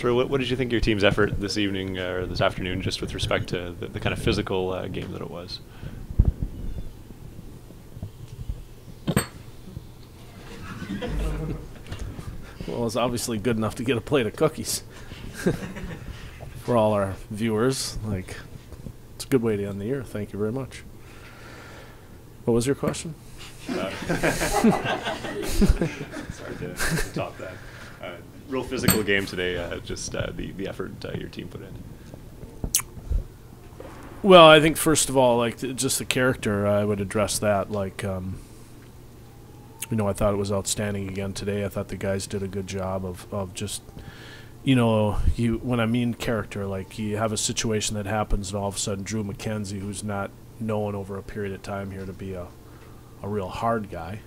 Troy, what did you think of your team's effort this evening or this afternoon, just with respect to the kind of physical game that it was? Well, it's obviously good enough to get a plate of cookies for all our viewers. Like, it's a good way to end the year. Thank you very much. What was your question? Sorry to top that. Real physical game today, just the effort your team put in. Well, I think first of all, like just the character, I would address that. Like, I thought it was outstanding again today. I thought the guys did a good job of just, when I mean character, like you have a situation that happens and all of a sudden Drew McKenzie, who's not known over a period of time here to be a real hard guy,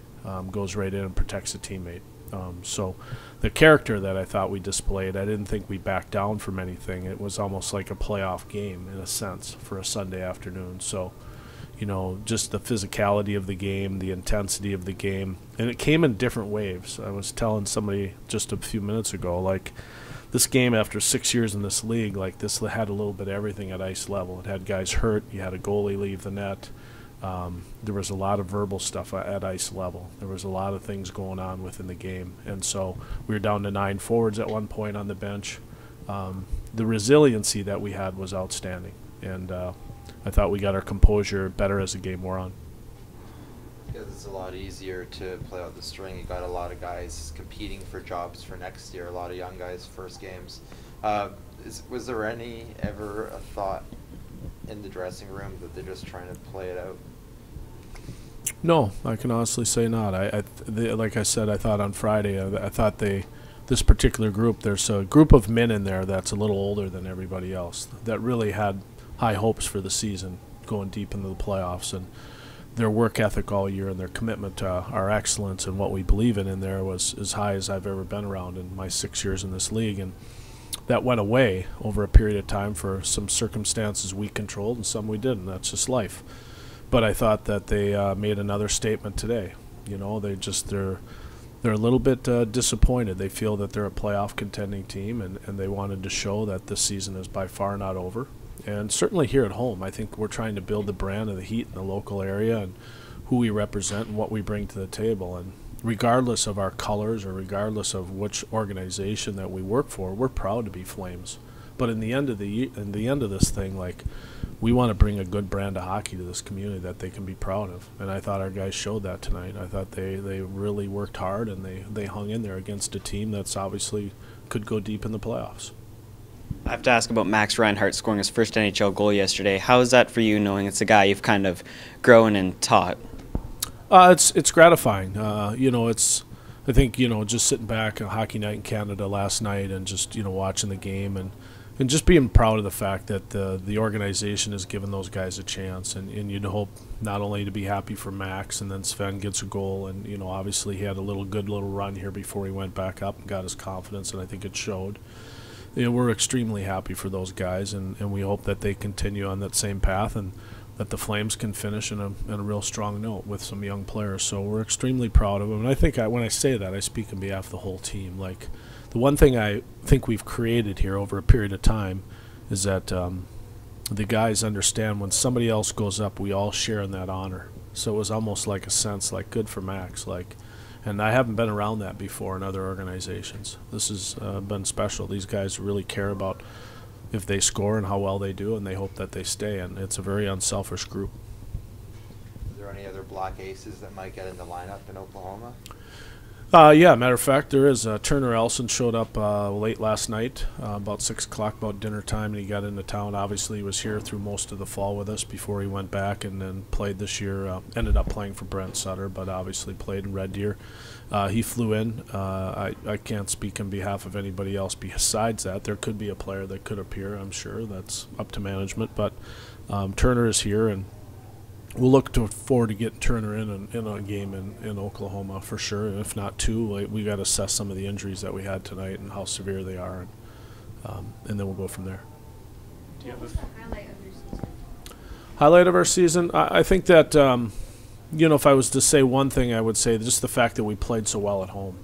goes right in and protects a teammate. So the character that I thought we displayed, I didn't think we backed down from anything. It was almost like a playoff game in a sense for a Sunday afternoon. So, just the physicality of the game, the intensity of the game, and it came in different waves. I was telling somebody just a few minutes ago, like this game after 6 years in this league, like this had a little bit of everything at ice level. It had guys hurt. You had a goalie leave the net. There was a lot of verbal stuff at ice level. There was a lot of things going on within the game. And so we were down to 9 forwards at one point on the bench. The resiliency that we had was outstanding. And I thought we got our composure better as the game wore on. Because it's a lot easier to play out the string. You got a lot of guys competing for jobs for next year, a lot of young guys first games. Was there ever a thought in the dressing room that they're just trying to play it out? No, I can honestly say not. Like I said, I thought on Friday, I thought this particular group, there's a group of men in there that's a little older than everybody else that really had high hopes for the season, going deep into the playoffs, and their work ethic all year and their commitment to our excellence and what we believe in there was as high as I've ever been around in my 6 years in this league. And that went away over a period of time for some circumstances we controlled and some we didn't. That's just life. But I thought that they made another statement today. They're a little bit disappointed. They feel that they're a playoff contending team, and they wanted to show that this season is by far not over. And certainly here at home, I think we're trying to build the brand of the Heat in the local area and who we represent and what we bring to the table. And regardless of our colors or regardless of which organization that we work for, we're proud to be Flames. But in the end of this thing, like, we want to bring a good brand of hockey to this community that they can be proud of. And I thought our guys showed that tonight. I thought they really worked hard, and they hung in there against a team that's obviously could go deep in the playoffs. I have to ask about Max Reinhart scoring his first NHL goal yesterday. How is that for you, knowing it's a guy you've kind of grown and taught? It's gratifying. I think just sitting back on Hockey Night in Canada last night and just watching the game and just being proud of the fact that the organization has given those guys a chance, and you'd hope not only to be happy for Max, and then Sven gets a goal, and obviously he had a good little run here before he went back up and got his confidence, and I think it showed. We're extremely happy for those guys, and we hope that they continue on that same path and that the Flames can finish in a real strong note with some young players. So we're extremely proud of them. And I think when I say that, I speak on behalf of the whole team. Like, the one thing I think we've created here over a period of time is that the guys understand when somebody else goes up, we all share in that honor. So it was almost like a sense like, good for Max. And I haven't been around that before in other organizations. This has been special. These guys really care about if they score and how well they do, and they hope that they stay. And it's a very unselfish group. Is there any other Black Aces that might get in the lineup in Oklahoma? Yeah, matter of fact, there is. Turner Elson showed up late last night, about 6 o'clock, about dinner time, and he got into town. Obviously, he was here through most of the fall with us before he went back and then played this year. Ended up playing for Brent Sutter, but obviously played in Red Deer. He flew in. I can't speak on behalf of anybody else besides that. There could be a player that could appear, I'm sure. That's up to management. But Turner is here, and we'll look forward to getting Turner in a game in Oklahoma for sure. And if not two, we got to assess some of the injuries that we had tonight and how severe they are, and then we'll go from there. What was the highlight of your season? Highlight of our season? I think that, if I was to say one thing, I would say just the fact that we played so well at home.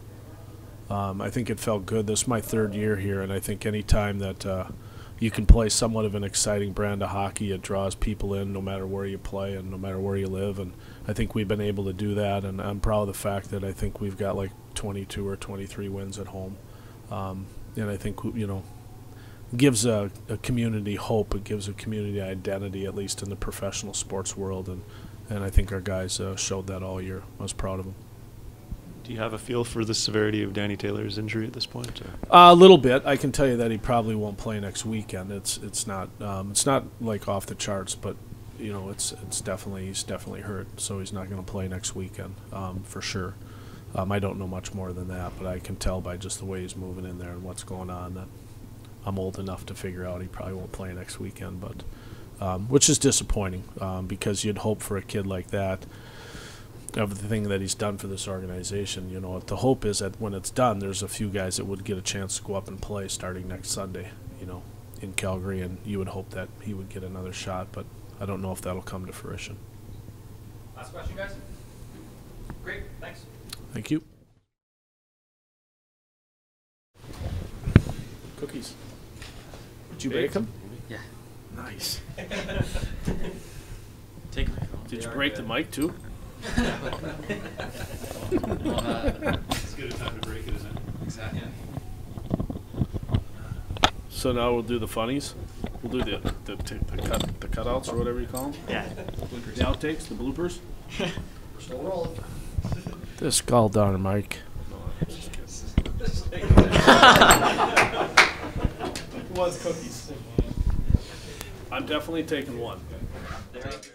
I think it felt good. This is my 3rd year here, and I think any time that you can play somewhat of an exciting brand of hockey, it draws people in no matter where you play and no matter where you live. And I think we've been able to do that, and I'm proud of the fact that I think we've got like 22 or 23 wins at home. And I think, you know, gives a community hope. It gives a community identity, at least in the professional sports world. And I think our guys showed that all year. I was proud of them. Do you have a feel for the severity of Danny Taylor's injury at this point? Or? A little bit. I can tell you that he probably won't play next weekend. It's not like off the charts, but you know he's definitely hurt, so he's not going to play next weekend for sure. I don't know much more than that, but I can tell by just the way he's moving in there and what's going on that I'm old enough to figure out he probably won't play next weekend. But which is disappointing because you'd hope for a kid like that, of the thing that he's done for this organization. You know, the hope is that when it's done, there's a few guys that would get a chance to go up and play starting next Sunday, you know, in Calgary, and you would hope that he would get another shot, but I don't know if that'll come to fruition. Last question, guys. Great, thanks. Thank you. Cookies. Did you bake them? Yeah. Nice. Take them. Did you break the mic too? It's good a time to break it, isn't it? Exactly. So now we'll do the funnies. We'll do the cutouts or whatever you call them. Yeah. The outtakes, the bloopers. Still rolling. This gall darn Mike. It was cookies. I'm definitely taking one. Thank you.